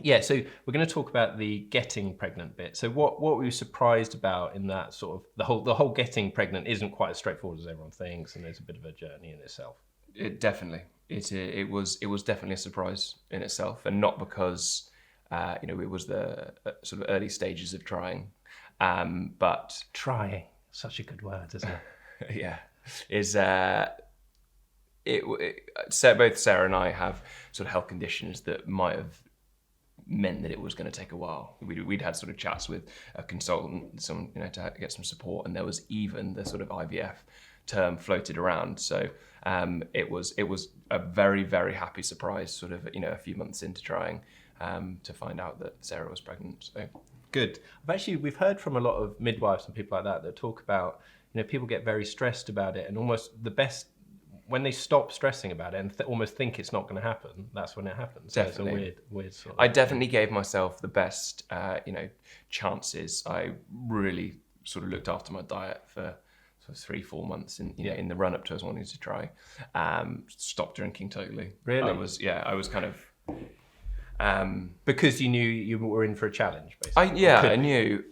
Yeah, so we're going to talk about the getting pregnant bit. So what were you surprised about in that sort of the whole getting pregnant isn't quite as straightforward as everyone thinks, and there's a bit of a journey in itself. It definitely it was definitely a surprise in itself, and not because it was the sort of early stages of trying, but Trying, such a good word, isn't it? yeah, is both Sarah and I have sort of health conditions that might have meant that it was going to take a while. We'd had sort of chats with a consultant, someone to get some support, and there was even the sort of IVF term floated around. So it was a very, very happy surprise, sort of a few months into trying, to find out that Sarah was pregnant. So Good. We've heard from a lot of midwives and people like that talk about, people get very stressed about it, and almost the best when they stop stressing about it and almost think it's not going to happen, that's when it happens. So definitely, it's a weird sort of I definitely gave myself the best, chances. I really sort of looked after my diet for sort of 3-4 months in the run up to us wanting to try. Stopped drinking totally. Really? I was kind of. Because you knew you were in for a challenge, basically.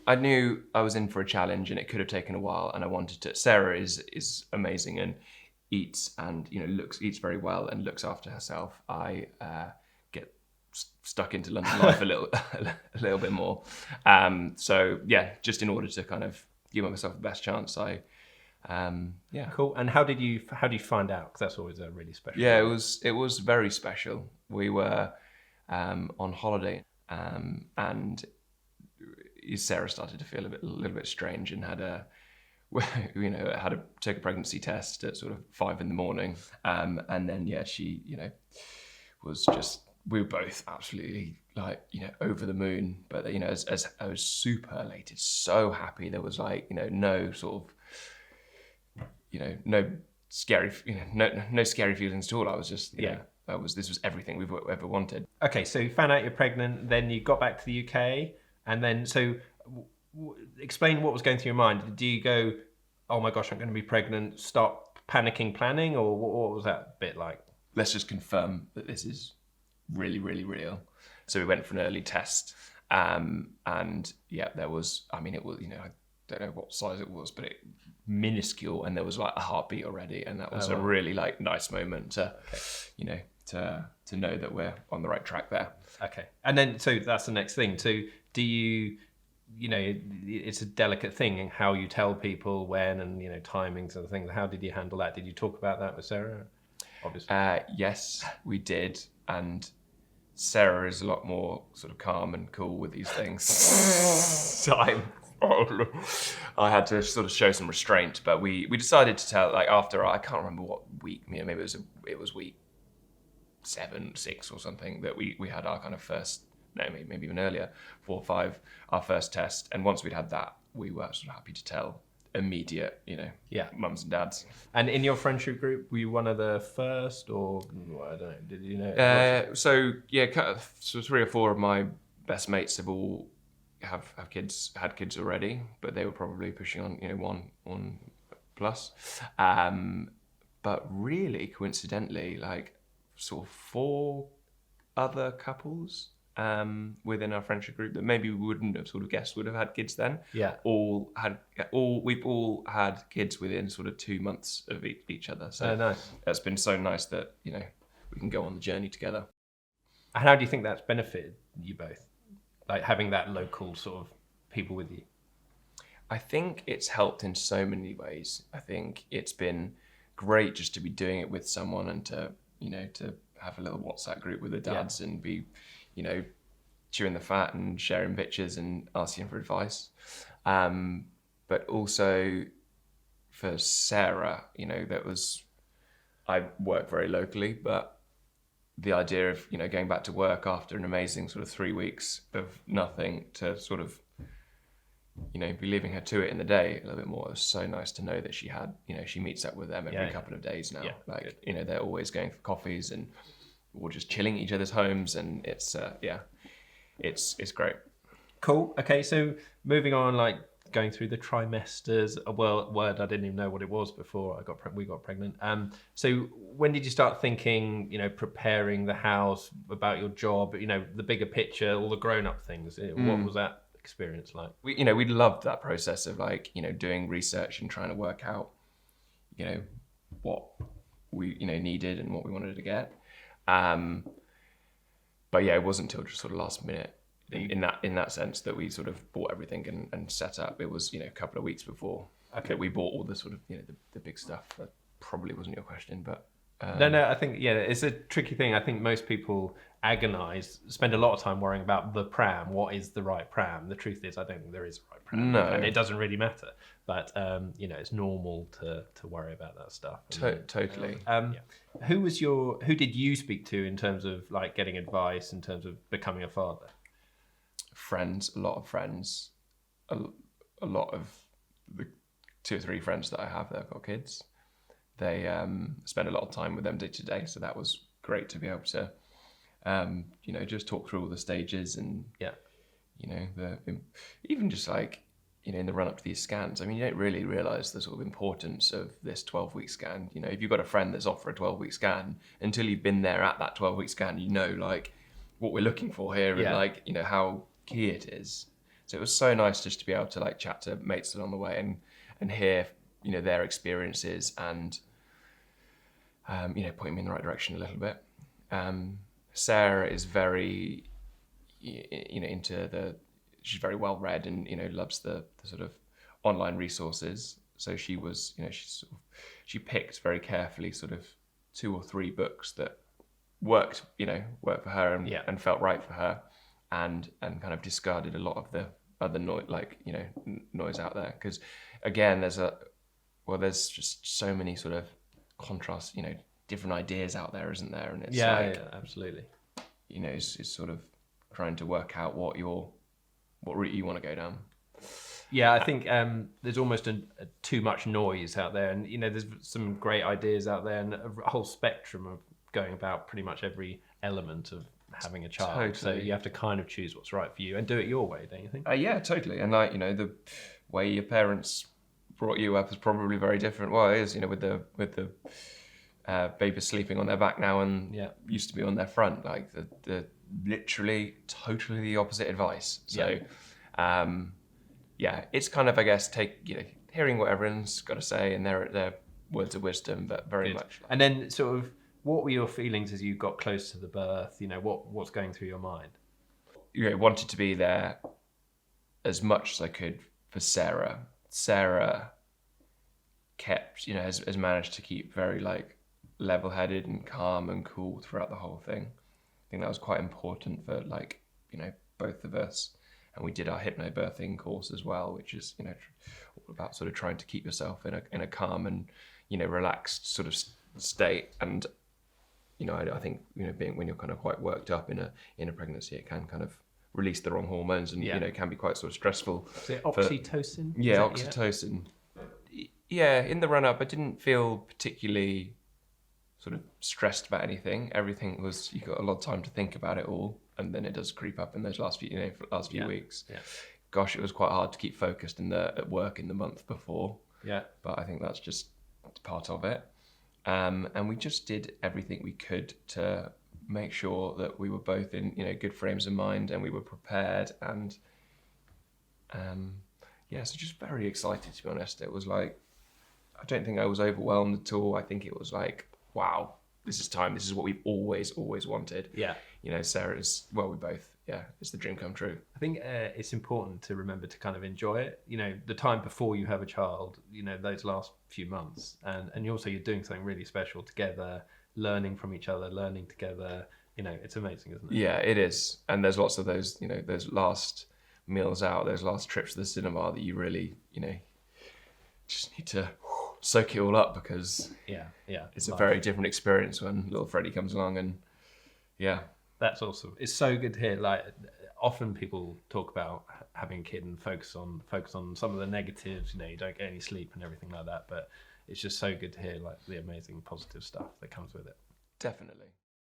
I knew I was in for a challenge, and it could have taken a while, and I wanted to. Sarah is amazing and eats and eats very well and looks after herself. I get stuck into London life a little bit more. So yeah, just in order to kind of give myself the best chance, Cool. And how did you find out? Because that's always a really special. Yeah, it was very special. We were on holiday, and Sarah started to feel a little bit strange and had had to take a pregnancy test at sort of 5 a.m, and then she was just, we were both absolutely over the moon, but as I was super elated, so happy. There was no sort of no scary no scary feelings at all. I was just this was everything we've ever wanted. Okay, so you found out you're pregnant, then you got back to the UK, and then explain what was going through your mind. Do you go, oh my gosh, I'm going to be pregnant, stop panicking, planning, or what was that bit like? Let's just confirm that this is really, really real. So we went for an early test, and there was, it was, I don't know what size it was, but it minuscule, and there was a heartbeat already, and that was a really nice moment to, to know that we're on the right track there. Okay, and then so that's the next thing. So do you, it's a delicate thing how you tell people when and timings and things. How did you handle that? Did you talk about that with Sarah? Obviously. Yes, we did, and Sarah is a lot more sort of calm and cool with these things. So I had to sort of show some restraint, but we decided to tell after, I can't remember what week, maybe it was week 7, 6 or something, that we had our kind of first, no, maybe even earlier, 4 or 5, our first test. And once we'd had that, we were sort of happy to tell immediate, mums and dads. And in your friendship group, were you one of the first, or I don't know, did you know? So 3 or 4 of my best mates have all had kids already, but they were probably pushing on, one plus. But really, coincidentally, sort of 4 other couples within our friendship group that maybe we wouldn't have sort of guessed would have had kids then. Yeah. We've all had kids within sort of 2 months of each other. So nice. That's been so nice that, we can go on the journey together. And how do you think that's benefited you both? Having that local sort of people with you? I think it's helped in so many ways. I think it's been great just to be doing it with someone and to have a little WhatsApp group with the dads and be, chewing the fat and sharing pictures and asking for advice. But also for Sarah, I work very locally, but the idea of, going back to work after an amazing sort of 3 weeks of nothing to sort of, be leaving her to it in the day a little bit more. It was so nice to know that she had, she meets up with them every couple of days now. Yeah, they're always going for coffees and or just chilling at each other's homes, and it's great. Cool. Okay, so moving on, going through the trimesters, a word I didn't even know what it was before we got pregnant. So when did you start thinking, preparing the house, about your job, the bigger picture, all the grown-up things? What was that experience like? We loved that process of like, doing research and trying to work out, what we, needed and what we wanted to get. But yeah, it wasn't until just sort of last minute in that sense that we sort of bought everything and set up. It was, a couple of weeks before that we bought all the sort of, the big stuff. That probably wasn't your question, but... No, I think, it's a tricky thing. I think most people spend a lot of time worrying about the pram. What is the right pram? The truth is, I don't think there is a right pram. No. And it doesn't really matter. But, it's normal to worry about that stuff. Totally. Who did you speak to in terms of like getting advice, in terms of becoming a father? Friends, a lot of friends. A lot of the 2 or 3 friends that I have that have got kids. They spend a lot of time with them day to day, so that was great to be able to, just talk through all the stages and, even just like, in the run up to these scans. I mean, you don't really realise the sort of importance of this 12-week scan. If you've got a friend that's off for a 12-week scan, until you've been there at that 12-week scan, like what we're looking for here and like, how key it is. So it was so nice just to be able to like chat to mates along the way and hear, their experiences and, point me in the right direction a little bit. Sarah is very, she's very well read and, loves the sort of online resources. So she was, she picked very carefully sort of 2 or 3 books that worked for her and felt right for her, and kind of discarded a lot of the other noise out there. Because again, there's just so many sort of contrasts, different ideas out there, isn't there? And it's absolutely. It's sort of trying to work out what route you want to go down. Yeah, I think there's almost too much noise out there, and there's some great ideas out there, and a whole spectrum of going about pretty much every element of having a child. Totally. So you have to kind of choose what's right for you and do it your way, don't you think? Yeah, totally. And like the way your parents brought you up is probably very different. Well, it is, with the babies sleeping on their back now and used to be on their front, like the literally totally the opposite advice. So it's kind of, I guess, hearing what everyone's got to say and their words of wisdom, but very much. And then sort of, what were your feelings as you got close to the birth? What's going through your mind? Wanted to be there as much as I could for Sarah. Sarah kept, has managed to keep very like level-headed and calm and cool throughout the whole thing. I think that was quite important for like, both of us. And we did our hypnobirthing course as well, which is, all about sort of trying to keep yourself in a calm and, relaxed sort of state. And, I think, being when you're kind of quite worked up in a pregnancy, it can kind of release the wrong hormones and, it can be quite sort of stressful. Is it oxytocin? Oxytocin. Yeah, in the run-up, I didn't feel particularly sort of stressed about anything. Everything was, you got a lot of time to think about it all, and then it does creep up in those last few weeks. Yeah. Gosh, it was quite hard to keep focused at work in the month before. Yeah. But I think that's just part of it. And we just did everything we could to make sure that we were both in, good frames of mind and we were prepared. And so just very excited, to be honest. It was like, I don't think I was overwhelmed at all. I think it was like, wow, this is time. This is what we've always wanted. Yeah. Sarah's, well, we both, it's the dream come true. I think it's important to remember to kind of enjoy it. The time before you have a child, those last few months. And also you're doing something really special together, learning from each other, learning together. It's amazing, isn't it? Yeah, it is. And there's lots of those, those last meals out, those last trips to the cinema that you really, just need to soak it all up, because it's a very different experience when little Freddie comes along. And that's awesome. It's so good to hear. Like, often people talk about having a kid and focus on some of the negatives, you don't get any sleep and everything like that, but it's just so good to hear like the amazing positive stuff that comes with it. Definitely.